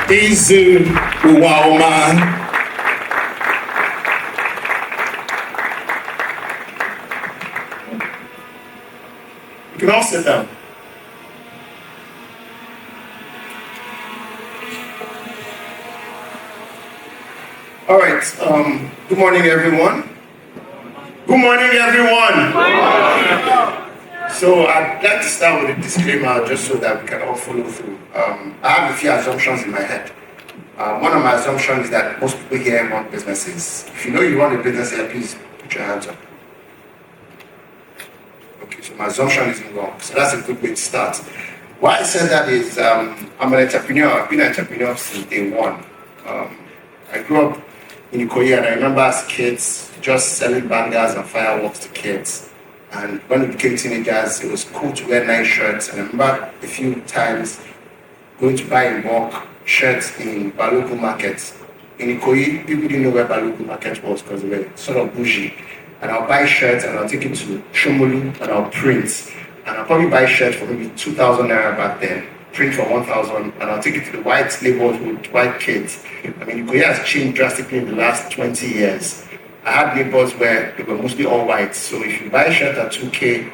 Eizu Uwaoma. You can all sit down. All right. Good morning, everyone. Good morning, everyone. So I'd like to start with a disclaimer just so that we can all follow through. I have a few assumptions in my head. One of my assumptions is that most people here run businesses. If you know you run a business here, please put your hands up. Okay, so my assumption isn't wrong. So that's a good way to start. Why I said that is I'm an entrepreneur. I've been an entrepreneur since day one. I grew up in Ikoyi, and I remember as kids just selling bangers and fireworks to kids. And when we became teenagers, it was cool to wear nice shirts. And I remember a few times going to buy in bulk shirts in Balogun markets. In Ikoyi, people didn't know where Balogun market was because they were sort of bougie. And I'll buy shirts and I'll take it to Shomolu and I'll print. And I'll probably buy shirts for maybe 2,000 naira back then, print for 1,000, and I'll take it to the white neighborhood, white kids. I mean, Ikoyi has changed drastically in the last 20 years. I had neighbors where they were mostly all white. So if you buy a shirt at 2K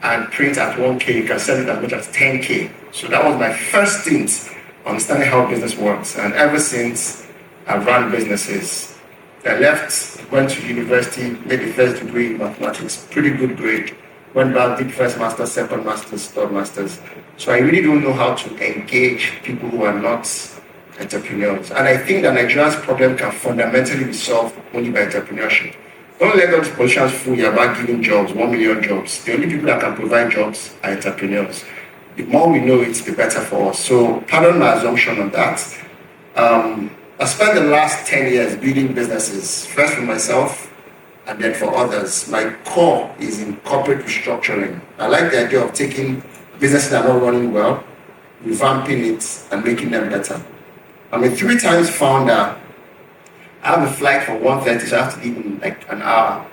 and print at 1K, you can sell it as much as 10K. So that was my first stint understanding how business works. And ever since, I've run businesses. I left, went to university, made the first degree in mathematics, pretty good grade. Went back, did first master's, second master's, third master's. So I really don't know how to engage people who are not entrepreneurs. And I think that Nigeria's problem can fundamentally be solved only by entrepreneurship. Don't let those politicians fool you about giving jobs, 1 million jobs. The only people that can provide jobs are entrepreneurs. The more we know it, the better for us. So pardon my assumption on that. I spent the last 10 years building businesses, first for myself and then for others. My core is in corporate restructuring. I like the idea of taking businesses that are not running well, revamping it, and making them better. I'm a 3-time founder. I have a flight for 1:30, so I have to leave in like an hour.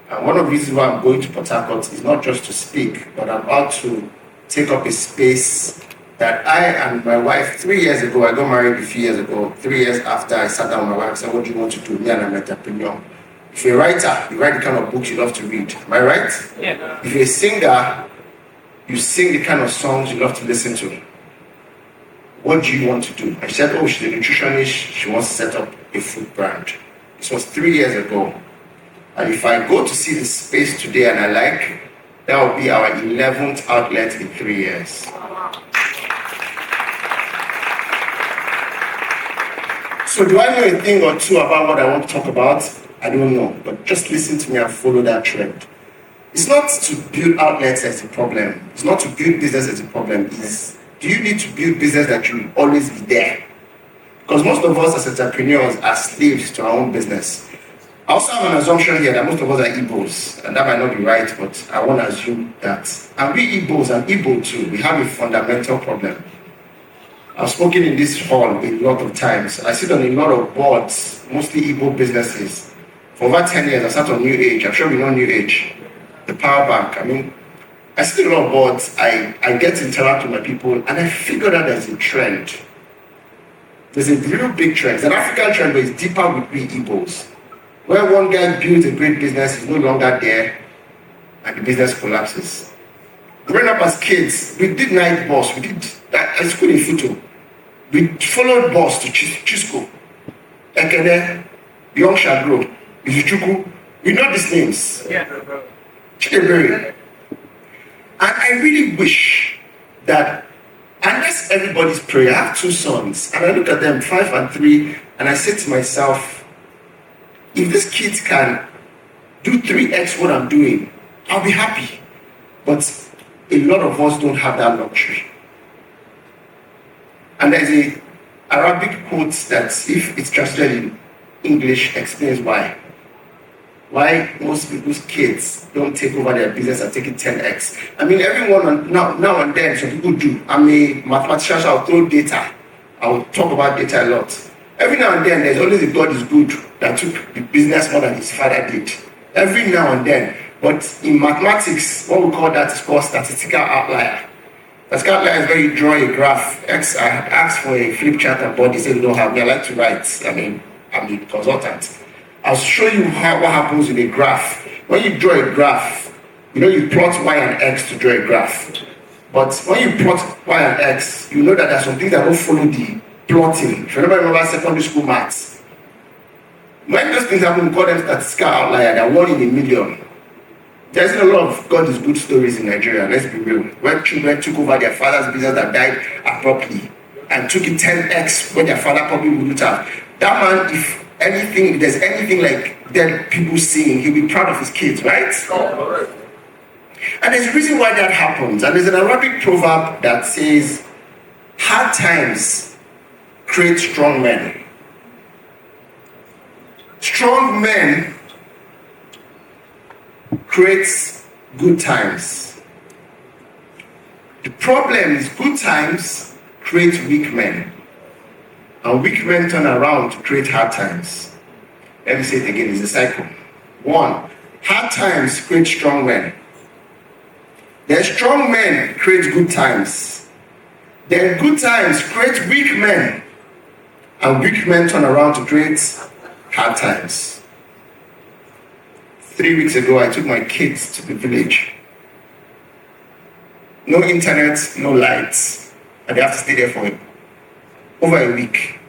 And one of the reasons why I'm going to Port Harcourt is not just to speak, but I'm about to take up a space that I and my wife, 3 years ago, I got married a few years ago, 3 years after I sat down with my wife and said, what do you want to do? Me and I'm an entrepreneur. If you're a writer, you write the kind of books you love to read. Am I right? Yeah. If you're a singer, you sing the kind of songs you love to listen to. What do you want to do? I said, oh, she's a nutritionist. She wants to set up a food brand. This was 3 years ago. And if I go to see the space today and I like, that will be our 11th outlet in 3 years. So do I know a thing or two about what I want to talk about? I don't know, but just listen to me and follow that trend. It's not to build outlets as a problem. It's not to build business as a problem. It's, do you need to build business that you will always be there? Because most of us as entrepreneurs are slaves to our own business. I also have an assumption here that most of us are Igbos, and that might not be right, but I want to assume that. And we Igbos and Igbo too, we have a fundamental problem. I've spoken in this hall a lot of times. I sit on a lot of boards, mostly Igbo businesses. For over 10 years, I sat on New Age. I'm sure we know New Age, the power bank. I mean, I sit on a lot of boards. I get to interact with my people, and I figured out there's a trend. There's a real big trend. It's an African trend, but it's deeper with we Igbos. Where one guy builds a great business, is no longer there, and the business collapses. Growing up as kids, we did night bus. We did that at school in Futo. We followed bus to Chisco, Ekene, Young Shagro, Izuchuku. We know these names. Yeah. Chidebere. And I really wish that, and that's everybody's prayer. I have 2 sons, and I look at them, 5 and 3, and I say to myself, if these kids can do 3x what I'm doing, I'll be happy. But a lot of us don't have that luxury. And there's a Arabic quote that, if it's translated in English, explains why. Why most people's kids don't take over their business and take it 10x. I mean, everyone now and then, some people do. I'm a mathematician, so I'll throw data. I'll talk about data a lot. Every now and then, there's always a God is good that took the business more than his father did. Every now and then. But in mathematics, what we call that is called statistical outlier. A scout line is where you draw a graph. I asked for a flip chart and board. They said, we don't have me. I like to write. I'm a consultant. I'll show you what happens with a graph. When you draw a graph, you plot y and x to draw a graph. But when you plot y and x, you know that there are some things that don't follow the plotting. If you remember secondary school maths, when those things happen, we call them statistical outlier. They're 1 in a million. There's a lot of God is good stories in Nigeria, let's be real. When children took over their father's business that died abruptly and took it 10x when their father probably wouldn't have. That man, if there's anything like dead people seeing, he'll be proud of his kids, right? And there's a reason why that happens. And there's an Arabic proverb that says, hard times create strong men. Strong men creates good times. The problem is good times create weak men. And weak men turn around to create hard times. Let me say it again, it's a cycle. 1, hard times create strong men. Then strong men create good times. Then good times create weak men. And weak men turn around to create hard times. 3 weeks ago, I took my kids to the village. No internet, no lights. And they have to stay there for over a week.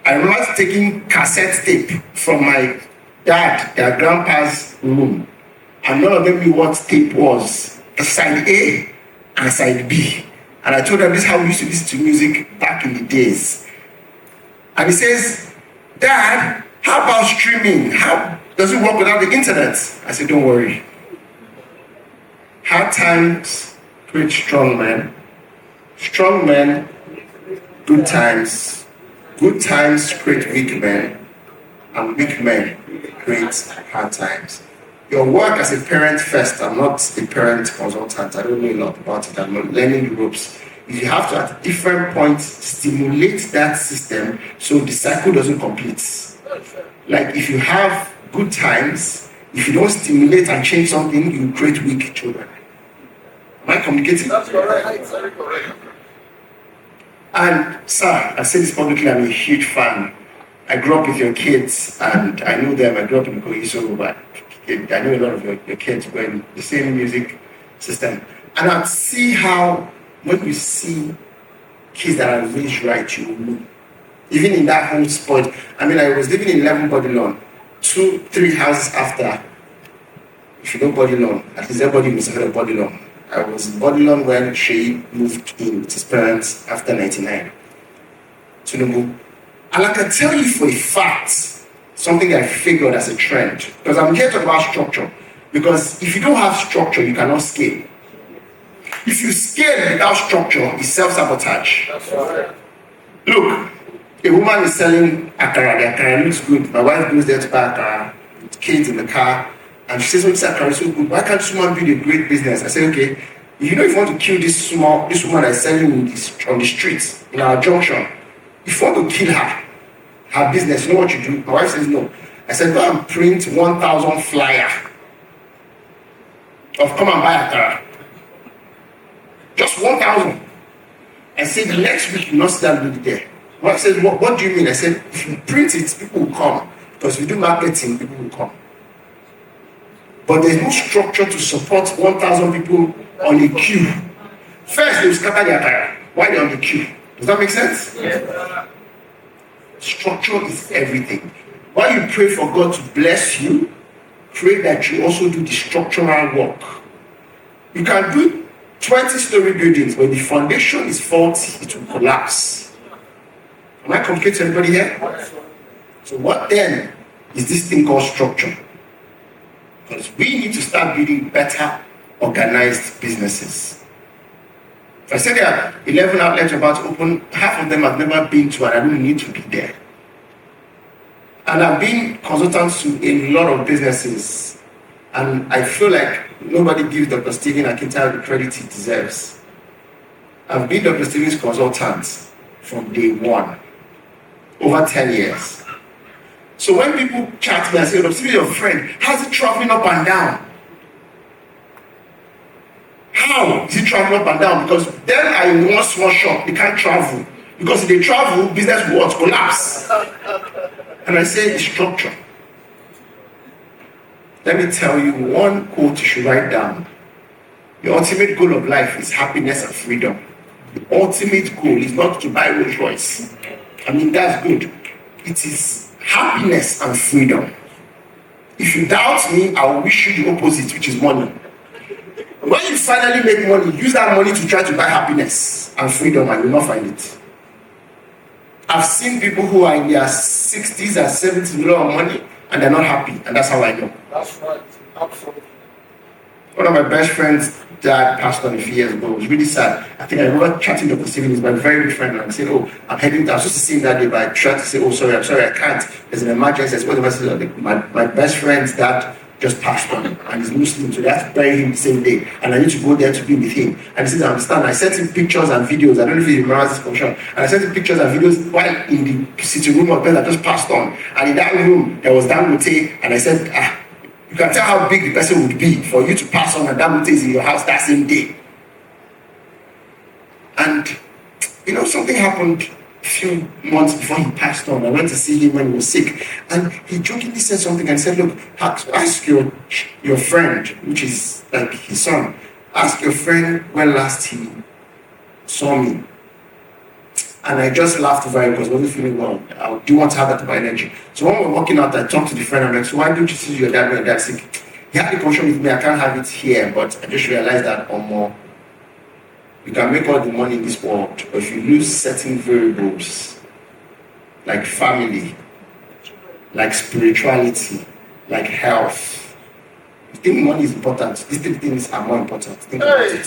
I remember taking cassette tape from my their grandpa's room. And none of them knew what tape was. Side A and side B. And I told them this is how we used to listen to music back in the days. And he says, Dad, how about streaming? How does it work without the internet? I said, don't worry. Hard times create strong men. Strong men, good times. Good times create weak men. And weak men create hard times. Your work as a parent first. I'm not a parent consultant. I don't know a lot about it. I'm not learning the ropes. You have to, at different points, stimulate that system so the cycle doesn't complete. Like if you have good times, if you don't stimulate and change something, you create weak children. Am I communicating? That's correct. Very correct. And sir, I say this publicly, I'm a huge fan. I grew up with your kids and I know them. I grew up in Eizu, but I know a lot of your kids were in the same music system. And I see how when you see kids that are raised right, you know, even in that whole spot. I mean, I was living in 11 Body Lawn, 2-3 houses after. If you know Body Lawn, at least everybody must have heard of Body Lawn. I was in Body Lawn when she moved in with his parents after 99. Tinubu. And I can tell you for a fact, something I figured as a trend, because I'm here to talk about structure. Because if you don't have structure, you cannot scale. If you scale without structure, it's self-sabotage. Look, a woman is selling akara. The akara looks good. My wife goes there to buy akara with kids in the car. And she says, oh, this akara is so good. Why can't someone build a great business? I say, okay, if you want to kill this woman that is selling on the streets, in our junction, if you want to kill her business, you know what you do? My wife says, no. I said, go and print 1,000 flyer of come and buy akara. Just 1,000. I said, the next week you not see that lady there. My wife said, what do you mean? I said, if you print it, people will come. Because if you do marketing, people will come. But there's no structure to support 1,000 people on a queue. First, they will scatter their akara. Why they're on the queue? Does that make sense? Yeah. Structure is everything. While you pray for God to bless you, pray that you also do the structural work. You can do 20-story buildings, but the foundation is faulty, it will collapse. Am I communicating to everybody here? So what then is this thing called structure? Because we need to start building better organized businesses. If I say there are 11 outlets about to open, half of them I've never been to and I don't need to be there. And I've been consultant to a lot of businesses and I feel like nobody gives Dr. Stephen Akintayo the credit he deserves. I've been Dr. Stephen's consultant from day one, over 10 years. So when people chat to me and say, Dr. Stephen, your friend, how's it traveling up and down? How? Is he traveling up and down? Because then I in one small shop, they can't travel. Because if they travel, business will collapse. And I say it's structure. Let me tell you one quote you should write down. The ultimate goal of life is happiness and freedom. The ultimate goal is not to buy Rolls Royce. I mean, that's good. It is happiness and freedom. If you doubt me, I will wish you the opposite, which is money. When you finally make money, use that money to try to buy happiness and freedom, and you will not find it. I've seen people who are in their 60s and 70s with a lot of money, and they're not happy, and that's how I know. That's right, absolutely. One of my best friends' dad passed on a few years ago. It was really sad. I think I remember chatting to Dr. Steven, he's my very good friend, and I said, oh, I'm heading down. I was supposed to see him that day, but I tried to say, oh, sorry, I can't. There's an emergency. I said, what the message? My best friend's dad just passed on, and he's Muslim, so they have to bury him the same day, and I need to go there to be with him. And he says, I understand. I sent him pictures and videos. I don't know if he remembers this function. And I sent him pictures and videos while in the sitting room of Ben that just passed on. And in that room, there was Dangote, and I said, you can tell how big the person would be for you to pass on, and Dangote is in your house that same day. And, something happened a few months before he passed on. I went to see him when he was sick, and he jokingly said something and said, look, ask your friend, which is like his son, ask your friend when last he saw me. And I just laughed over it because I wasn't feeling well. I do want to have that type of energy. So when we're walking out, I talked to the friend. I'm like, so why don't you see your dad when your dad's sick? He had the conversation with me. I can't have it here, but I just realized that you can make all the money in this world, but if you lose certain variables, like family, like spirituality, like health, you think money is important. These three things are more important. Think about it.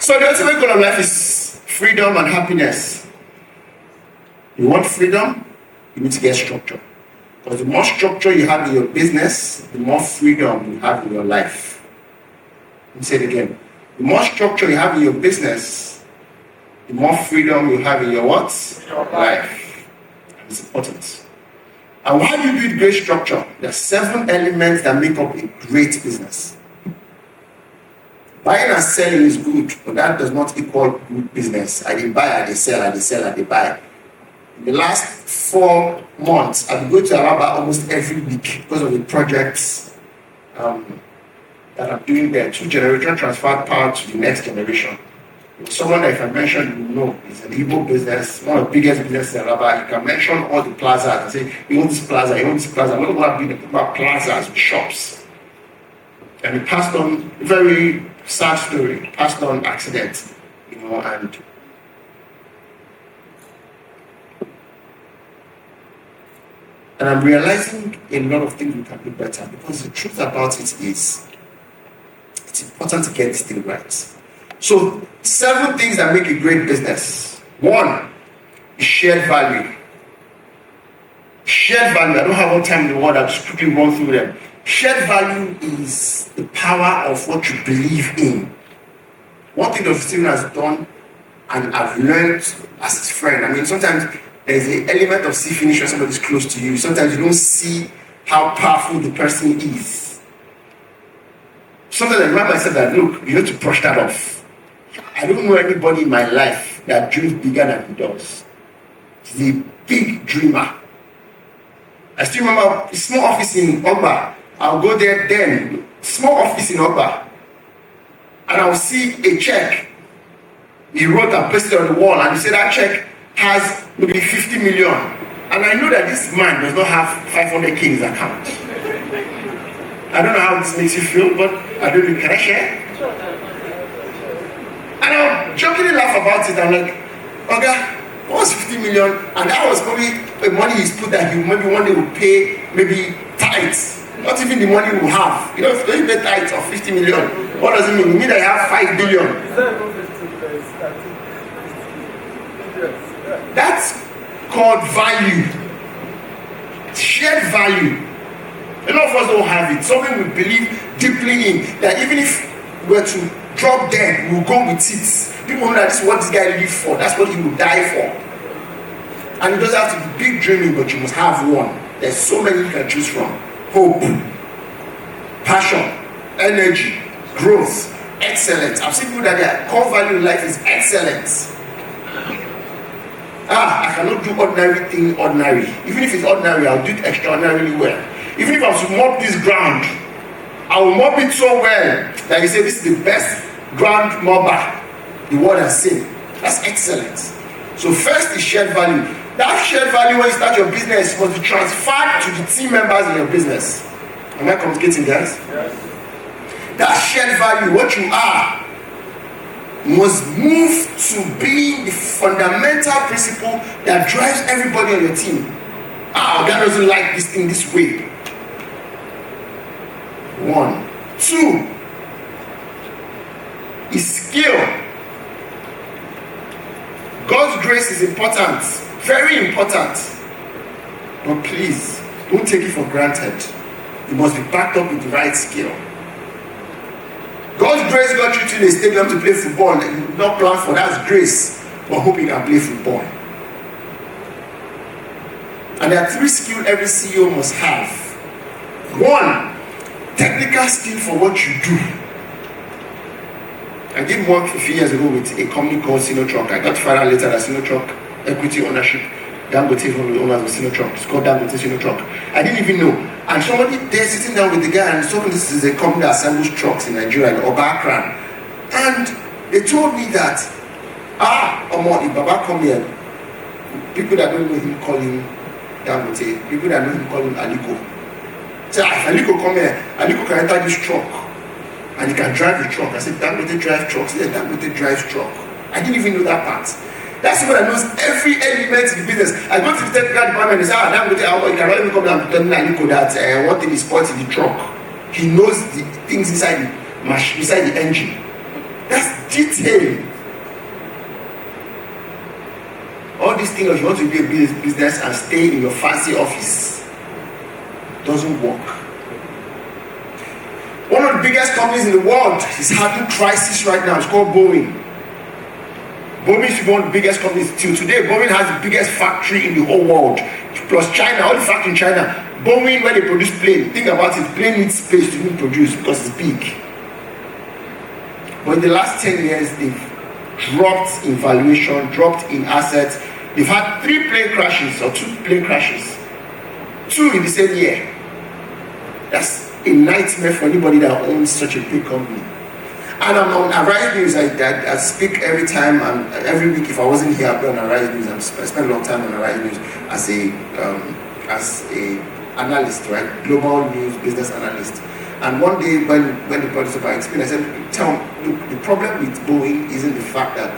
So the ultimate goal of life is freedom and happiness. You want freedom, you need to get structure. Because the more structure you have in your business, the more freedom you have in your life. Let me say it again. The more structure you have in your business, the more freedom you have in your what? Your life. And it's important. And why do you build great structure? There are 7 elements that make up a great business. Buying and selling is good, but that does not equal good business. I didn't buy, I didn't sell, I didn't sell, I didn't buy. In the last 4 months, I've been going to Alaba almost every week because of the projects that I'm doing there. 2 generation transferred power to the next generation. Someone that if I mention, you know, it's an Igbo business, one of the biggest businesses in Alaba. You can mention all the plazas and say, you want this plaza, you want this plaza. I'm not going to be about plazas with shops. And it passed on, very sad story, passed on accident, and I'm realizing a lot of things we can do better, because the truth about it is it's important to get this thing right. So 7 things that make a great business. 1 is shared value. Shared value, I don't have all time in the world, I'll just quickly run through them. Shared value is the power of what you believe in. One thing Dr. Steven has done, and I've learned as his friend, I mean, sometimes there's an element of see finish when somebody's close to you. Sometimes you don't see how powerful the person is. Sometimes I remind myself that, look, you need to brush that off. I don't know anybody in my life that dreams bigger than he does. He's a big dreamer. I still remember a small office in Ogba. I'll go there then, small office in Ogba, and I'll see a check. He wrote and pasted on the wall, and he said that check has maybe 50 million. And I know that this man does not have 500K in his account. I don't know how this makes you feel, but I don't know, can I share? And I'll jokingly laugh about it. I'm like, okay, what's 50 million? And that was probably the money he's put that he maybe one day will pay, maybe tithes. Not even the money we have. If you pay tithes of 50 million, what does it mean? It means that you have 5 billion. That's called value. Shared value. A lot of us don't have it. Something we believe deeply in, that even if we were to drop dead, we'll go with it. People know that this is what this guy lived for. That's what he will die for. And it doesn't have to be big dreaming, but you must have one. There's so many you can choose from. Hope. passion, energy, growth, excellence. I've seen people that their core value in life is excellence. I cannot do ordinary thing ordinary. Even if it's ordinary, I'll do it extraordinarily well. Even if I was to mop this ground, I will mop it so well that you say this is the best ground mopper the world has seen. That's excellence. So first is shared value. That shared value when you start your business must be transferred to the team members in your business. Am I communicating, guys? Yes. That shared value, what you are, must move to being the fundamental principle that drives everybody on your team. God doesn't like this thing this way. 1. 2 is skill. God's grace is important, very important, but please don't take it for granted. It must be backed up with the right skill. God's grace got you to the stadium to play football. You did not plan for that grace, but hope you can play football. And there are 3 skills every CEO must have. 1, technical skill for what you do. I did work a few years ago with a company called Sinotruck. I got fired out later at Sinotruck equity ownership. Dangote is one of the owners of Sinotruck. It's called Dangote Sinotruck. I didn't even know. And somebody there sitting down with the guy and talking, this is a company that assembles trucks in Nigeria, in Obakran. And they told me that, if Baba come here, people that don't know him call him Dangote, people that know him call him Aliko. So if Aliko come here, Aliko can enter this truck and he can drive the truck. I said, Dangote drive trucks. He said, Dangote drives truck. I didn't even know that part. That's someone that knows every element in the business. I go to the technical department and say, Dangote, you cannot even come down to tell Aliko that one thing is spoiled in the truck. He knows the things inside the engine. That's detail. All these things, if you want to be a business and stay in your fancy office, doesn't work. One of the biggest companies in the world is having crisis right now. It's called Boeing. Boeing is one of the biggest companies till today. Boeing has the biggest factory in the whole world. Plus China, all the factory in China. Boeing, when they produce plane, think about it, plane needs space to be produced because it's big. But in the last 10 years, they've dropped in valuation, dropped in assets. They've had 3 plane crashes or 2 plane crashes. 2 in the same year. That's a nightmare for anybody that owns such a big company. And I'm on Arise News. I speak every time, and every week. If I wasn't here, I'd be on Arise News. I spent a long time on Arise News as a analyst, right? Global news business analyst. And one day when they brought this up, I explained. I said, look, the problem with Boeing isn't the fact that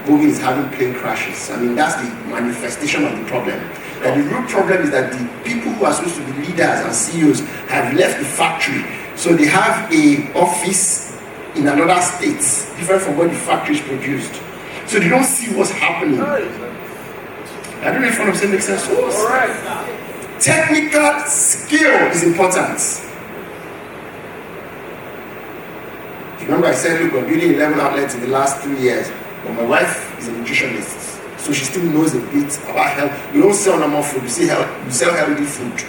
Boeing is having plane crashes. I mean, that's the manifestation of the problem. And the real problem is that the people who are supposed to be leaders and CEOs have left the factory. So they have an office in another state, different from where the factory is produced. So they don't see what's happening. I don't know if what I'm saying makes sense to us. Right. Technical skill is important. Remember I said, look, we're building 11 outlets in the last 3 years. But my wife is a nutritionist, so she still knows a bit about health. You don't sell normal food, you sell healthy food.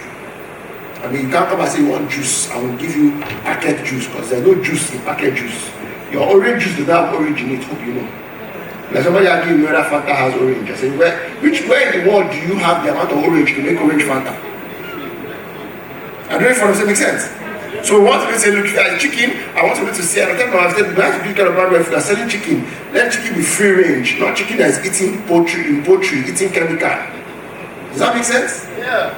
I mean, you can't come and say you want juice, I will give you packet juice, because there's no juice in packet juice. Your orange juice does not have orange in it, hope you know. Like somebody arguing whether Fanta has orange. I say, where in the world do you have the amount of orange to make orange Fanta? I don't know if it makes sense. So we want to say, look, chicken, I want to say, I tell my wife, we have to be kind of bad if you are selling chicken, let chicken be free range, not chicken that is eating poultry, eating chemical. Does that make sense? Yeah.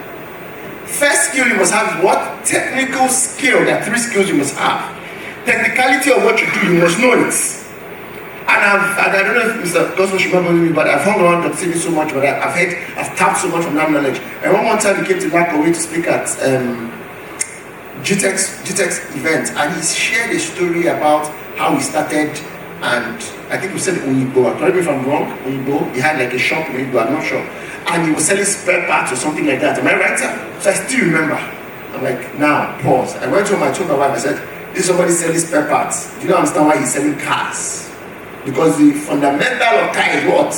First skill you must have is what? Technical skill. There are 3 skills you must have. Technicality of what you do, you must know it. And I don't know if Mr. Cosmo should remember me, but I've hung around to see me so much, but I've tapped so much from that knowledge. And one time he came to Nakaway to speak at GTEX event, and he shared a story about how he started, and I think we said Oyibo, correct me if I'm wrong, Oyibo, he had like a shop in Oyibo, I'm not sure, and he was selling spare parts or something like that. Am I right, sir? So I still remember. I'm like, now, pause. I went home, I told my wife, I said, this is somebody selling spare parts. Do you not understand why he's selling cars? Because the fundamental of car is what?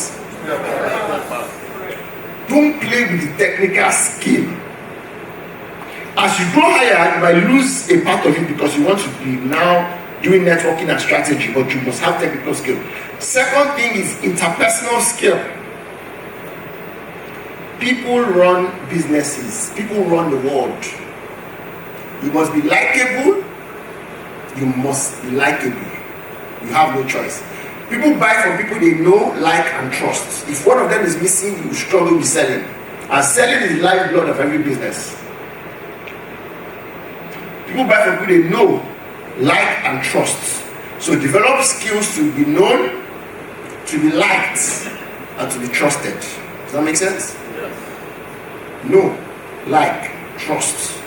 Don't play with the technical skill. As you grow higher, you might lose a part of it because you want to be now doing networking and strategy, but you must have technical skill. Second thing is interpersonal skill. People run businesses. People run the world. You must be likable. You must be likable. You have no choice. People buy from people they know, like, and trust. If one of them is missing, you struggle with selling. And selling is the lifeblood of every business. People buy from people they know, like, and trust. So develop skills to be known, to be liked, and to be trusted. Does that make sense? Yes. Know, like, trust.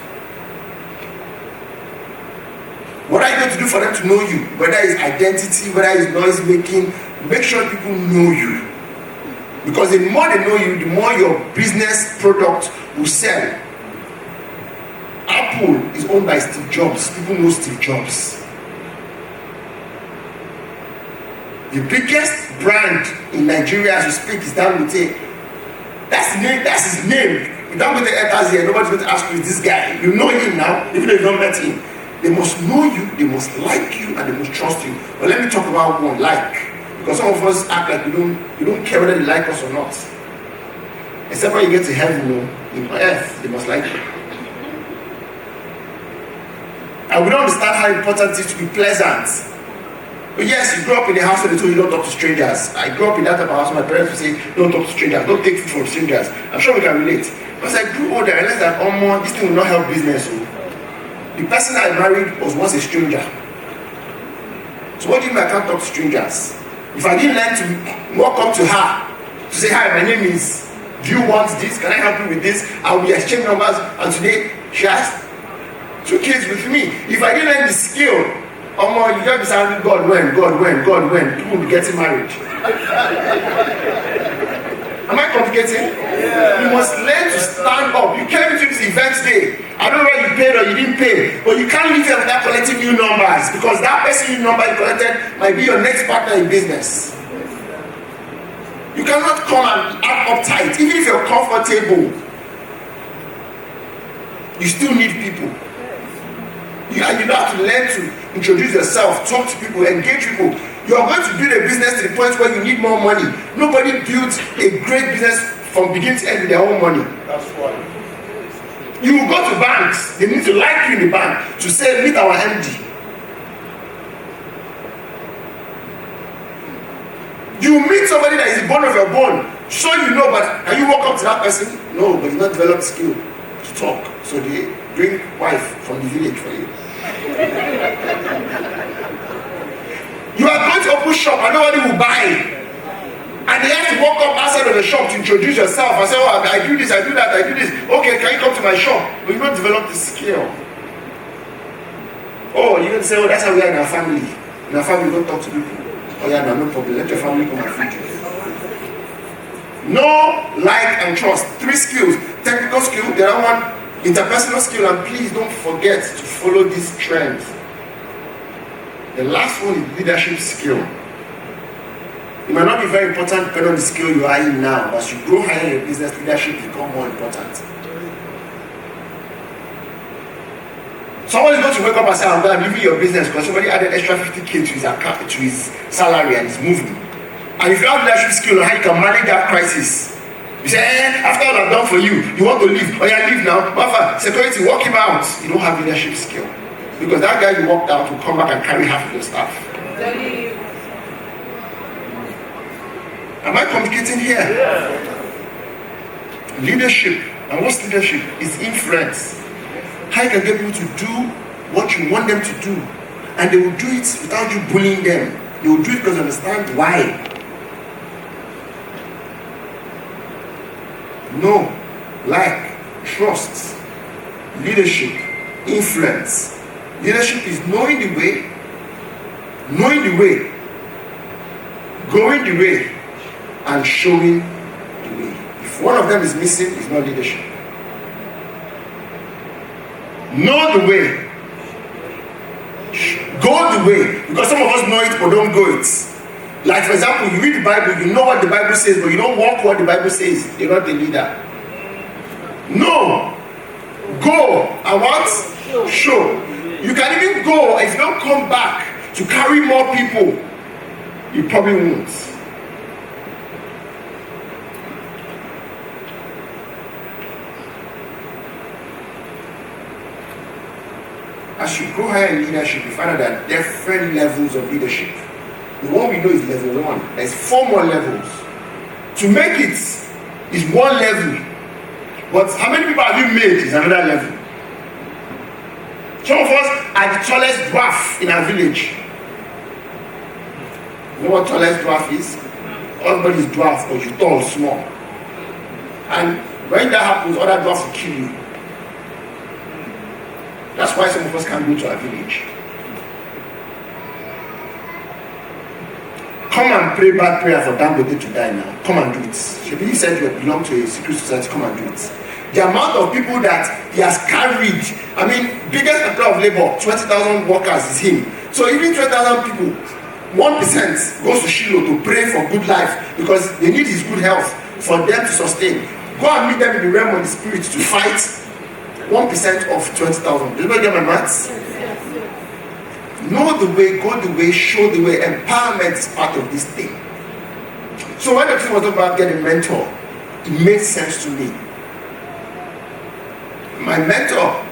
What are you going to do for them to know you? Whether it's identity, whether it's noise making, make sure people know you. Because the more they know you, the more your business product will sell. Apple is owned by Steve Jobs. People know Steve Jobs. The biggest brand in Nigeria as we speak is Dangote. That's his name. If Dangote enters here, nobody's going to ask you, is this guy? You know him now, even though you've not met him. They must know you, they must like you, and they must trust you. But let me talk about one, like. Because some of us act like we don't care whether they like us or not. Except when you get to heaven, in earth, they must like you. And we don't understand how important it is to be pleasant. But yes, you grew up in a house where they told you don't talk to strangers. I grew up in that type of house, my parents would say, don't talk to strangers, don't take food from strangers. I'm sure we can relate. But as I grew older, I realized that, this thing will not help business. So the person I married was once a stranger. So what do you mean I can't talk to strangers? If I didn't learn to walk up to her, to say, hi, my name is, do you want this? Can I help you with this? I will be exchanging numbers, and today she has 2 kids with me. If I didn't learn the skill, you just be saying, God when, people will be getting married. Am I complicating? Yeah. You must learn to stand up. You came into this event today. I don't know whether you paid or you didn't pay, but you can't leave here without collecting new numbers, because that person new number you collected might be your next partner in business. You cannot come and act uptight. Even if you're comfortable, you still need people. You have to learn to introduce yourself, talk to people, engage people. You are going to build a business to the point where you need more money. Nobody builds a great business from beginning to end with their own money. That's why. You will go to banks, they need to like you in the bank to say, meet our MD. You meet somebody that is the bone of your bone, so you know, but can you walk up to that person? No, but you not develop skill to talk. So they bring wife from the village for you. You are going to open shop and nobody will buy. And they have to walk up outside of the shop to introduce yourself and say, I do this, I do that, I do this. Okay, can you come to my shop? But you don't develop the skill. You're going to say, that's how we are in our family. In our family, we don't talk to people. No problem. Let your family come and feed you. Know, like, and trust. 3 skills. Technical skill, the other one, interpersonal skill, and please don't forget to follow these trends. The last one is leadership skill. It might not be very important depending on the skill you are in now, but as you grow higher in your business, leadership becomes more important. Someone is going to wake up and say, I'm leaving your business because somebody added extra 50K to his account, to his salary, and he's moving. And if you have leadership skill on how you can manage that crisis, you say, after all I've done for you, you want to leave. Leave now. Mafa, security, walk him out. You don't have leadership skill. Because that guy you walked out will come back and carry half of your stuff. Am I communicating here? Yeah. Leadership. And what's leadership? Is influence. How you can get people to do what you want them to do. And they will do it without you bullying them. They will do it because they understand why. Know, like, trust, leadership, influence. Leadership is knowing the way, going the way, and showing the way. If one of them is missing, it's not leadership. Know the way, go the way, because some of us know it but don't go it. Like for example, you read the Bible, you know what the Bible says, but you don't walk what the Bible says. You're not the leader. No, Go and what? Show. You can even go, if you don't come back to carry more people, you probably won't. As you go higher in leadership, you find out that there are different levels of leadership. The one we know is level 1. There's 4 more levels. To make it is 1 level. But how many people have you made is another level. Some of us are the tallest dwarf in our village. You know what tallest dwarf is? Everybody is dwarf, but you're tall, small. And when that happens, other dwarfs will kill you. That's why some of us can't go to our village. Come and pray bad prayer for Dangote to die now. Come and do it. She said you belong to a secret society, come and do it. The amount of people that he has carried, I mean, biggest employer of labor, 20,000 workers is him. So even 20,000 people, 1% goes to Shiloh to pray for good life because they need his good health for them to sustain. Go and meet them in the realm of the spirit to fight 1% of 20,000. Did you get my maths? Know the way, go the way, show the way. Empowerment is part of this thing. So when the people was about getting a mentor, it made sense to me. My mentor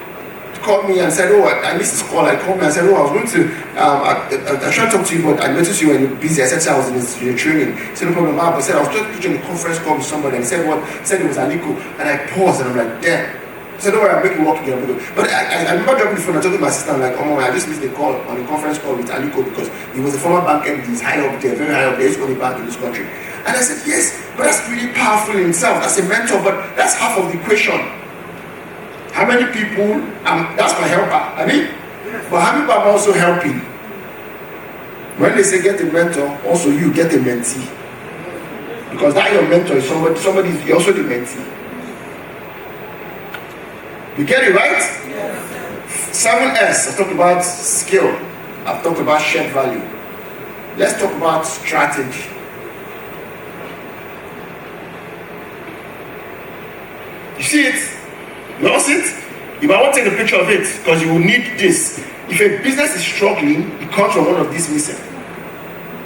called me and said, oh, I missed his call. I called me and said, oh, I was going to, I tried to talk to you, but I noticed you were busy. I said, I was in your training. He said, no problem. I said, I was just pitching a conference call with somebody. And he said, what? He said it was Aliko. And I paused and I'm like, damn. He said, don't worry, I'll make you walk again. But I remember dropping the phone. I told my assistant, like, oh, I just missed the call on the conference call with Aliko because he was a former bank MD. He's high up there, very high up there. He's the only bank in this country. And I said, yes, but that's really powerful in itself. That's a mentor, but that's half of the equation. How many people, that's my helper, I mean, but how many people I'm also helping? When they say get a mentor, also you get a mentee. Because that your mentor is somebody is also the mentee. You get it, right? Yes. 7S, I've talked about skill. I've talked about shared value. Let's talk about strategy. You see it? You all see it? You might want to take a picture of it because you will need this. If a business is struggling, it comes from one of these missing.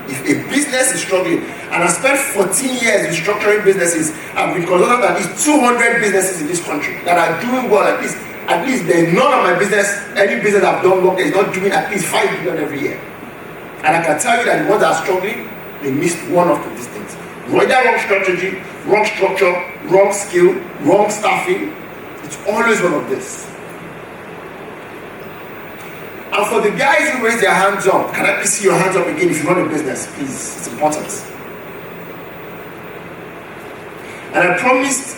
If a business is struggling, and I spent 14 years restructuring businesses, I've been consulted at least 200 businesses in this country that are doing well. At least there's none of my business, any business I've done work that is not doing at least 5 billion every year. And I can tell you that the ones that are struggling, they missed one of these things. Whether wrong strategy, wrong structure, wrong skill, wrong staffing, it's always one of this. And for the guys who raise their hands up, can I please see your hands up again if you run a business, please? It's important. And I promised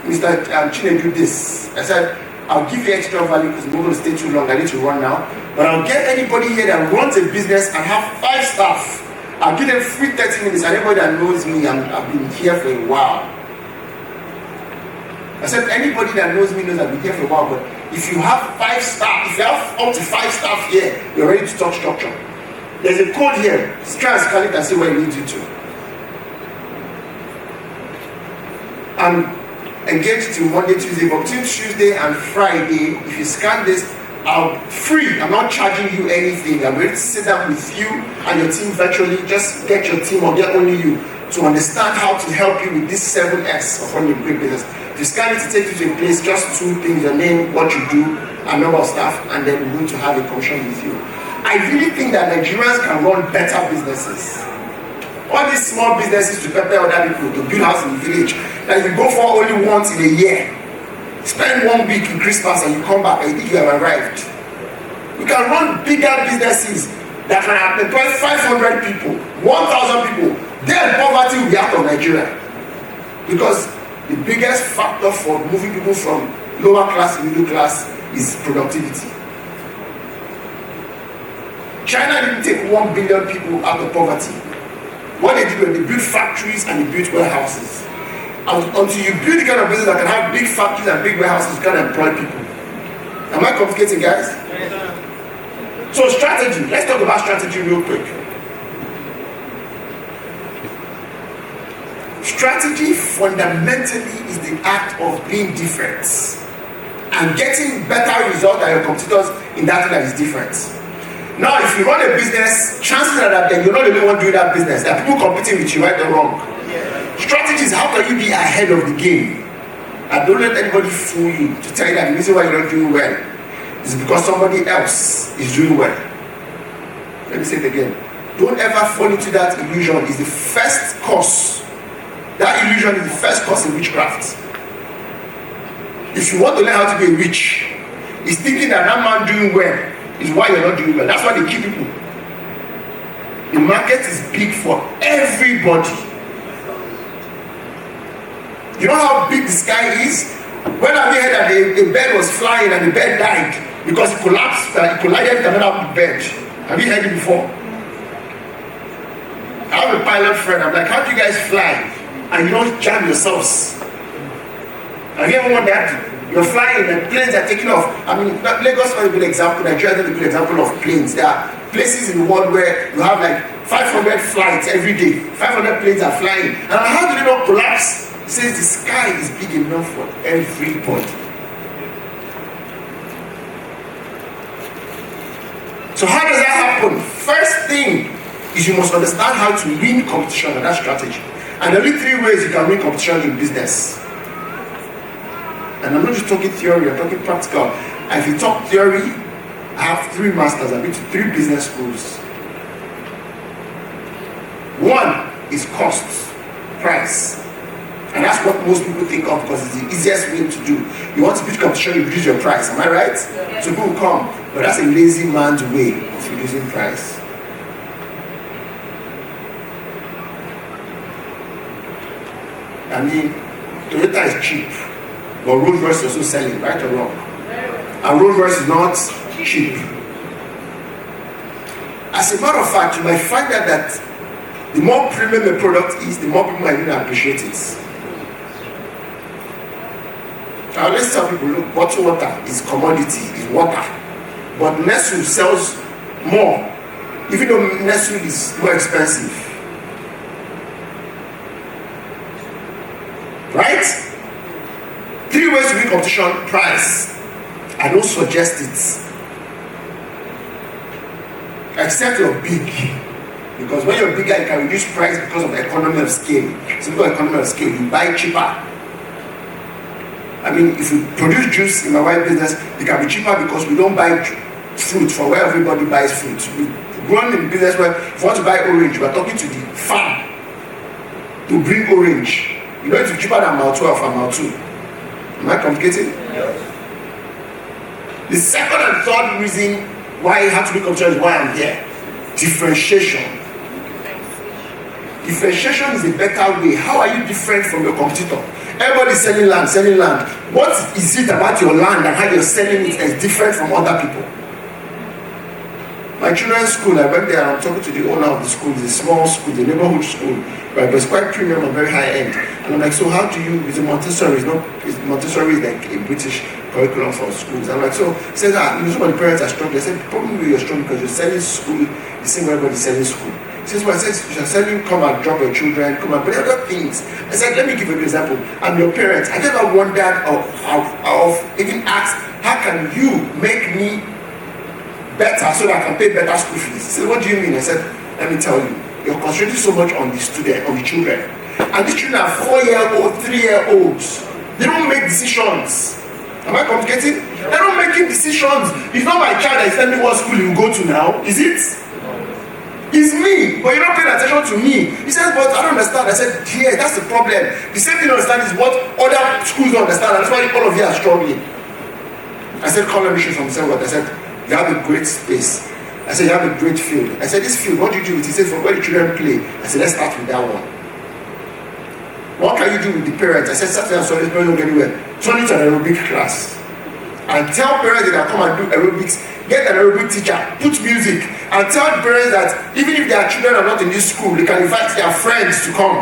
Mr. Chinedu this. I said, I'll give you extra value because I'm not going to stay too long. I need to run now. But I'll get anybody here that runs a business and have 5 staff. I'll give them free 30 minutes. And anybody that knows me, I've been here for a while. I said, anybody that knows me knows I've been here for a while, but if you have 5 staff, if you have up to 5 staff here, you're ready to talk structure. There's a code here. Just try and scan it and see where it leads you to. I'm engaged till Monday, Tuesday, but between Tuesday and Friday, if you scan this, I'm free. I'm not charging you anything. I'm ready to sit down with you and your team virtually. Just get your team or get only you to understand how to help you with this 7S of running a great business. You scan it to take you to a place, just 2 things, your name, what you do, a number of staff, and then we're going to have a commission with you. I really think that Nigerians can run better businesses. All these small businesses to prepare other people to build house in the village that you go for only once in a year. Spend 1 week in Christmas and you come back and you think you have arrived. We can run bigger businesses that can employ 500 people, 1,000 people. Then poverty will be out of Nigeria. Because the biggest factor for moving people from lower class to middle class is productivity. China didn't take 1 billion people out of poverty. What they did was they built factories and they built warehouses. And until you build the kind of business that can have big factories and big warehouses, you can employ people. Am I complicating, guys? So strategy. Let's talk about strategy real quick. Strategy fundamentally is the act of being different and getting better results than your competitors in that thing that is different. Now, if you run a business, chances are that you're not the only one doing that business. There are people competing with you, right or wrong. Strategies, how can you be ahead of the game? And don't let anybody fool you to tell you that the reason why you're not doing well is because somebody else is doing well. Let me say it again. Don't ever fall into that illusion. It's the first cause. That illusion is the first cause in witchcraft. If you want to learn how to be a witch, it's thinking that that man doing well is why you're not doing well. That's why they keep people. The market is big for everybody. You know how big the sky is? When have you heard that a bird was flying and the bird died because it collapsed, it collided with another bird? Have you heard it before? I have a pilot friend. I'm like, how do you guys fly and you don't jam yourselves? Have you ever wondered that? You're flying and planes are taking off. I mean, Lagos is a good example. Nigeria is a good example of planes. There are places in the world where you have like 500 flights every day. 500 planes are flying. And how do they not collapse? It says the sky is big enough for everybody. So how does that happen? First thing is you must understand how to win competition, and that's strategy. And there are only 3 ways you can win competition in business. And I'm not just talking theory, I'm talking practical. And if you talk theory, I have 3 masters. I've been to 3 business schools. One is cost, price. And that's what most people think of because it's the easiest way to do. You want to beat competition, you reduce your price. Am I right? Yeah. So people come, but that's a lazy man's way of reducing price. I mean, Toyota is cheap, but Rolls Royce is also selling, right or wrong? And Rolls Royce is not cheap. As a matter of fact, you might find out that the more premium a product is, the more people might even appreciate it. Now let's tell people, look, bottled water is commodity, is water. But Nestle sells more, even though Nestle is more expensive. Right? 3 ways to win competition: price. I don't suggest it. Except you're big. Because when you're bigger, you can reduce price because of economy of scale. So because of economy of scale, you buy cheaper. I mean, if you produce juice in my wife's business, it can be cheaper because we don't buy fruit for where everybody buys fruit. We run in business where if you want to buy orange, we're talking to the farm to bring orange. You know it's cheaper than Mount 12 and Mount 2. Am I complicating? Yes. The second and third reason why you have to be competitive is why I'm here. Differentiation. Differentiation is a better way. How are you different from your competitor? Everybody's selling land, selling land. What is it about your land and how you're selling it that is different from other people? My children's school, I went there and I'm talking to the owner of the school. It's a small school, the neighborhood school, right? But it's quite premium and very high end. And I'm like, so how do you, it's a Montessori, Montessori is like a British curriculum for schools. I'm like, so he says, some of the parents are struggling. I said, probably you're struggling because you're selling school the same way everybody's selling school. He says, well, I said, you're selling, come and drop your children, come and, but there are other things. I said, let me give you an example. I'm your parents. I never wondered of even asked, how can you make me better so that I can pay better school fees? He said, what do you mean? I said, let me tell you, you're concentrating so much on the student, on the children. And these children are 4-year-old, 3-year-olds. They don't make decisions. Am I complicating? They're not making decisions. It's not my child that is telling me what school you go to now, is it? It's me, but you're not paying attention to me. He says, but I don't understand. I said, yeah, that's the problem. The same thing you understand is what other schools don't understand. That's why all of you are struggling. I said, come let me show you from the what. I said, you have a great space. I said, you have a great field. I said, this field, what do you do with it? He said, from where the children play. I said, let's start with that one. What can you do with the parents? I said, Saturday and Sunday, don't go anywhere. Turn it to an aerobic class. And tell parents that come and do aerobics. Get an aerobic teacher, put music, and tell the parents that even if their children are not in this school, they can invite their friends to come.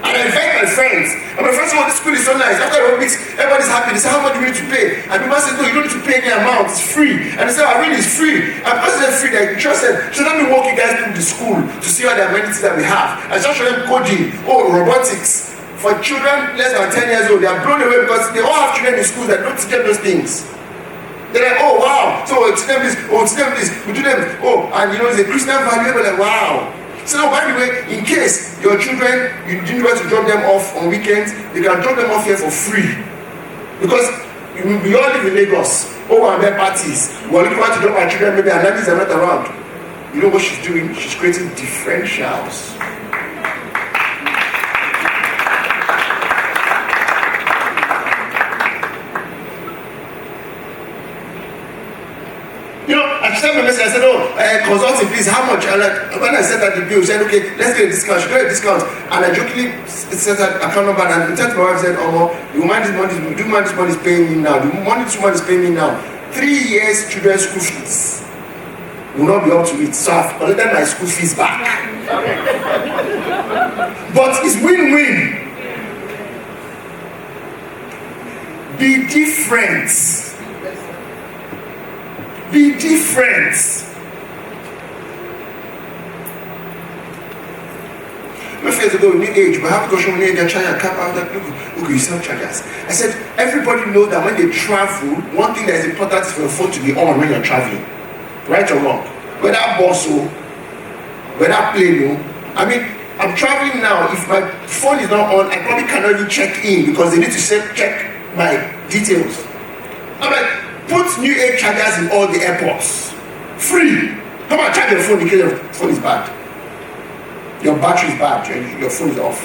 And I invite my friends. And my friends say, oh, this school is so nice. After aerobics, everybody's happy. They say, how much do you need to pay? And people say, no, you don't need to pay any amount. It's free. And they say, oh, really, it's free. And because it's free, they're interested. So let me walk you guys through the school to see all the amenities that we have. And just show them coding, robotics, for children less than 10 years old. They are blown away because they all have children in schools that don't teach them those things. They're like, oh wow, so we'll teach them this, we'll teach them this, we do them, oh, and you know, it's a Christian value, we're like, wow. So now, by the way, in case your children, you didn't want to drop them off on weekends, you can drop them off here for free. Because we all live in Lagos, and their parties, we're looking to drop our children, maybe our nannies are not around. You know what she's doing? She's creating differentials. You know, I sent my message, I said, consulting please, how much? And when I sent out the bill, she said, okay, let's get a discount. She got a discount. And I jokingly sent her account number and I turned to my wife and said, the woman this money is paying me now. The money this woman is paying me now. 3 years children's school fees will not be up to it. So I've collected my school fees back. But it's win-win. Be different. Be different. No fears ago, new age, but have to show me their charger cap out that look, you sell chargers. I said, everybody knows that when they travel, one thing that is important is for your phone to be on when you're traveling. Right or wrong? Whether bus or whether plane, I mean, I'm traveling now. If my phone is not on, I probably cannot even check in because they need to check my details. I'm like, put new age chargers in all the airports. Free. Come on, charge your phone in case your phone is bad. Your battery is bad, your phone is off.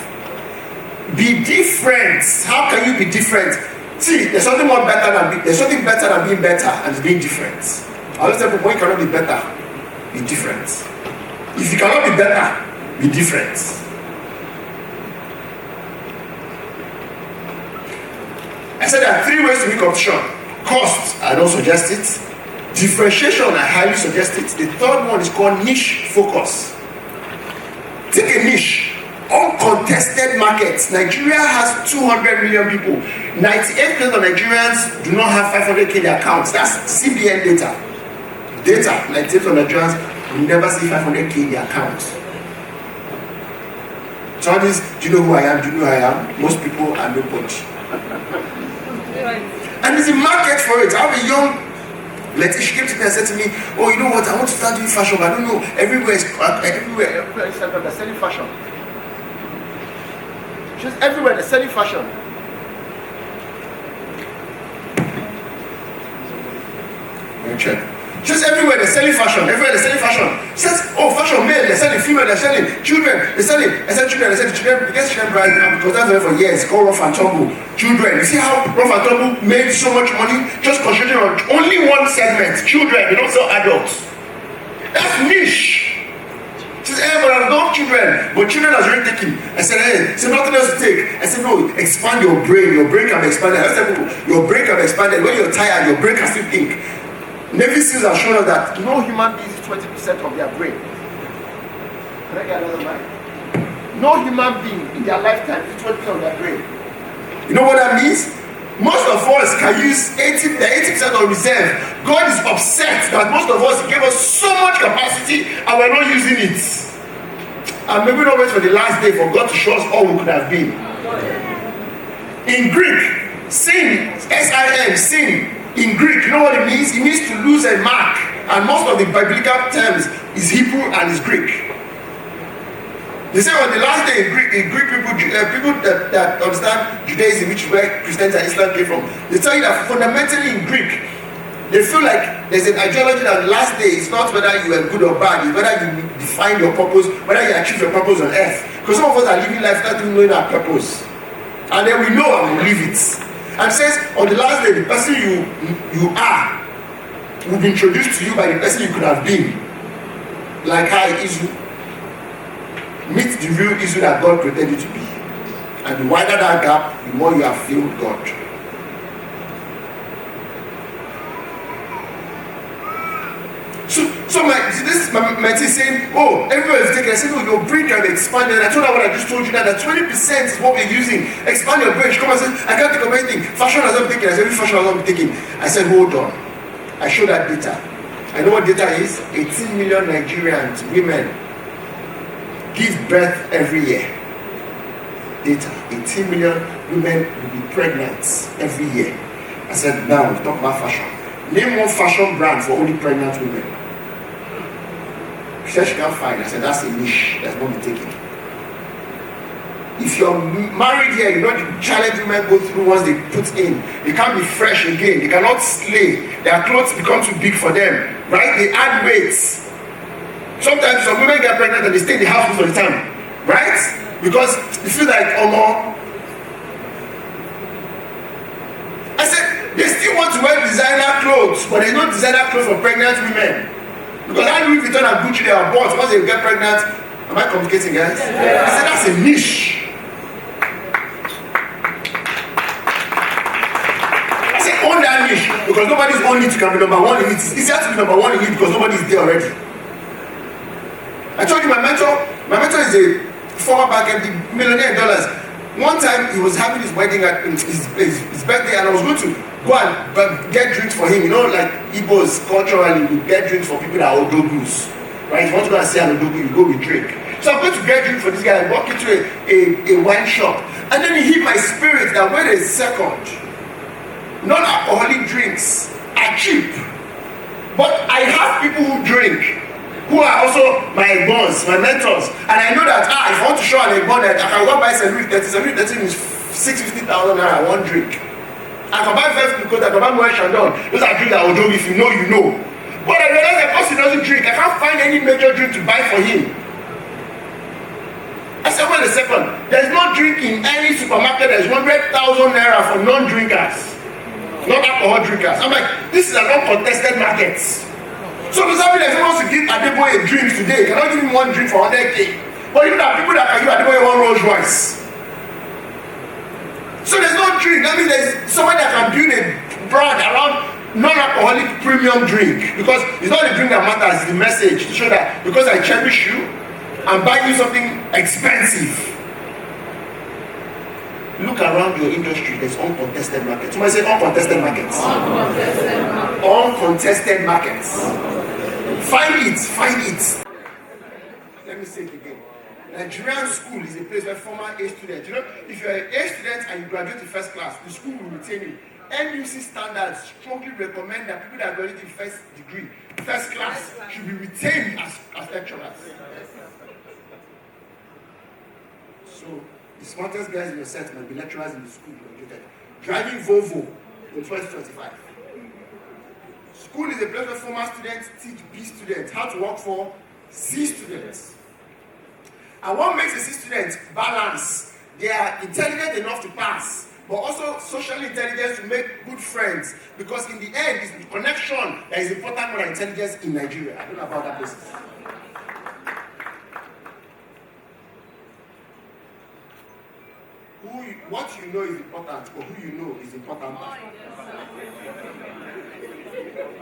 Be different. How can you be different? See, there's something better than being better, and it's being different. I always tell people, when you cannot be better, be different. If you cannot be better, be different. I said there are 3 ways to make competition. Cost, I don't suggest it. Differentiation, I highly suggest it. The third one is called niche focus. Take a niche. Uncontested markets. Nigeria has 200 million people. 98% of Nigerians do not have 500k in their accounts. That's CBN data. 98% of Nigerians will never see 500k in their accounts. So this, do you know who I am? Do you know who I am? Most people are nobody. And there's a market for it. I have a young lady, she came to me and said to me, oh, you know what, I want to start doing fashion, but I don't know, everywhere is they're selling fashion. Just everywhere they're selling fashion. Check. Just everywhere they're selling fashion. Everywhere they're selling fashion. She says, oh, fashion, male, they're selling, female, they're selling, children, they're selling. I said children, biggest children brand now because that's there for years. It's called Rough and Tumble. Children, you see how Rough and Tumble made so much money just concentrating on only one segment. Children, they don't sell adults. That's niche. She said, but I love children, but children are really taking. I said, hey, so nothing else to take. I said, no, expand your brain. Your brain can be expanded. I said, your brain can be expanded. When you're tired, your brain can still think. Navy SEALs have shown us that no human being is 20% of their brain. Can I get another mic? No human being in their lifetime is 20% of their brain. You know what that means? Most of us can use 80% of reserve. God is upset that most of us gave us so much capacity and we're not using it. And maybe not wait for the last day for God to show us all we could have been. In Greek, sin, S-I-N, sin. In Greek, you know what it means? It means to lose a mark. And most of the biblical terms is Hebrew and is Greek. They say on the last day in Greek people that understand Judaism, which is where Christians and Islam came from, they tell you that fundamentally in Greek, they feel like there's an ideology that the last day is not whether you are good or bad, it's whether you define your purpose, whether you achieve your purpose on earth. Because some of us are living life without even knowing our purpose. And then we know and we live it. And says on the last day, the person you are will be introduced to you by the person you could have been. Like hi, Eizu. Meet the real Eizu that God created you to be. And the wider that gap, the more you have failed God. So this is my mentee saying, oh, everyone is taking. I said, no, your brain can be expanded. I told her what I just told you, that 20% is what we're using. Expand your brain. She come and say, I can't think of anything. Fashion has not been taken. I said, fashion has not been taken. I said, hold on. I showed that data. I know what data is. 18 million Nigerians, women, give birth every year. Data. 18 million women will be pregnant every year. I said, now we talk about fashion. Name one fashion brand for only pregnant women. She said she can't find. I said, that's a niche that's not be taken. If you're married here, you know the challenge women go through once they put in. They can't be fresh again. They cannot slay. Their clothes become too big for them. Right? They add weight. Sometimes some women get pregnant and they stay in the house most of the time. Right? Because you feel like, oh no. I said, they still want to wear designer clothes, but there's no designer clothes for pregnant women. Because how do we return and Gucci they are bought once they get pregnant? Am I communicating, guys? Yeah. I said, that's a niche. Own that niche, because nobody's own it can be number one in it. It's easier to be number one in it because nobody's there already. I told you my mentor is a former banker, millionaire in dollars. One time he was having his wedding at his birthday, and I was going to go and get drinks for him. You know, like Igbos culturally, we get drinks for people that are odogus. Right? If you want to go and see an odogu, you go with drink. So I'm going to get drink for this guy. I walk into a wine shop, and then he hit my spirit that wait a second. Non-alcoholic drinks are cheap, but I have people who drink who are also my boss, my mentors, and I know that if I want to show an egg that I can go buy 730 is 650,000 naira one drink. I can buy first because I can buy more Chandon. Those are drinks that will do if you know, you know. But I realize that because he doesn't drink, I can't find any major drink to buy for him. I said, wait a second, there's no drink in any supermarket that is 100,000 naira for non-drinkers. Not alcohol drinkers. I'm like, this is an uncontested market. So does that mean that if someone wants to give Adeboye a drink today, you cannot give him one drink for 100K? But you know that people that can give Adeboye one Rolls Royce. So there's no drink. That means there's someone that can build a brand around non-alcoholic premium drink. Because it's not the drink that matters, it's the message to show that because I cherish you, I'm buying you something expensive. Look around your industry, there's uncontested markets. Somebody say uncontested markets. Uncontested markets. Find it. Let me say it again. Nigerian school is a place where former A students, you know, if you're an A student and you graduate to first class, the school will retain you. NUC standards strongly recommend that people that graduate in first degree, first class, should be retained as lecturers. So, the smartest guys in your set might be lecturers in the school you graduated. Driving Volvo in 2025. School is a place where former students teach B students how to work for C students. And what makes a C student balance? They are intelligent enough to pass, but also socially intelligent to make good friends. Because in the end, it's the connection that is important more than intelligence in Nigeria. I don't know about that business. What you know is important, but who you know is important.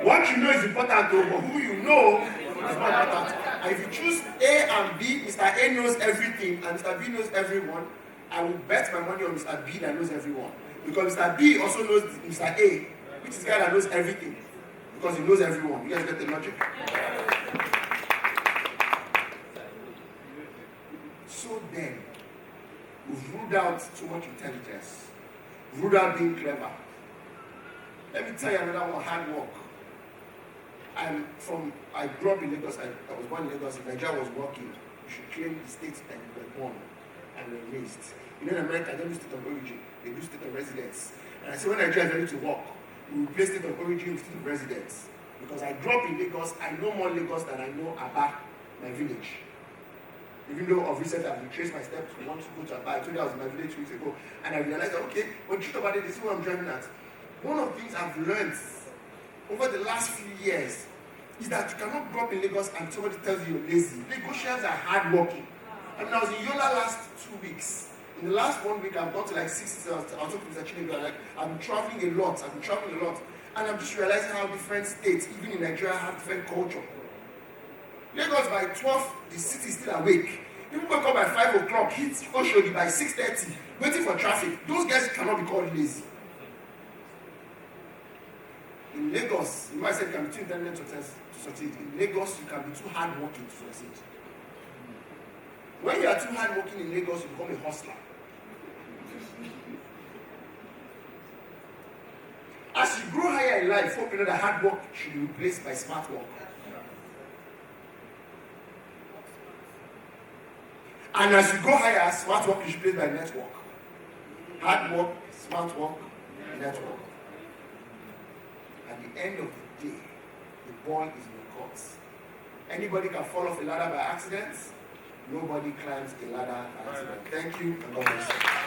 What you know is important, but who you know is not important. And if you choose A and B, Mr. A knows everything and Mr. B knows everyone, I will bet my money on Mr. B that knows everyone. Because Mr. B also knows Mr. A, which is the guy that knows everything. Because he knows everyone. You guys get the logic? So then, we've ruled out too much intelligence. Ruled out being clever. Let me tell you another one, hard work. I grew up in Lagos, I was born in Lagos, if Nigeria was working, you should claim the state that you were born and were raised. You know in America, they don't do state of origin, they do state of residence. And I say when Nigeria is ready to work, we will place state of origin with state of residence. Because I grew up in Lagos, I know more Lagos than I know about my village. Even though of recent I've retraced my steps to want to go to Aba. I told you I was in my village 2 weeks ago, and I realized that okay, when you talk about it, this is what I'm driving at. One of the things I've learned over the last few years is that you cannot grow up in Lagos and somebody tells you you're lazy. Lagosians are hardworking. I mean, I was in Yola last 2 weeks. In the last 1 week, I've gone to like 6 cities. I was talking to Mr. Chinebe, like, I've been traveling a lot. And I'm just realizing how different states, even in Nigeria, have different culture. Lagos by 12, the city is still awake. People wake up by 5 o'clock, hit Oshodi by 6:30, waiting for traffic. Those guys cannot be called lazy. In Lagos, you might say you can be too intelligent to succeed. In Lagos, you can be too hardworking to succeed. When you are too hardworking in Lagos, you become a hustler. As you grow higher in life, hope you know that hard work should be replaced by smart work. And as you go higher, smart work is replaced by network. Hard work, smart work, network. At the end of the day, the ball is in your court. Anybody can fall off a ladder by accident. Nobody climbs a ladder by accident. Thank you and God bless you.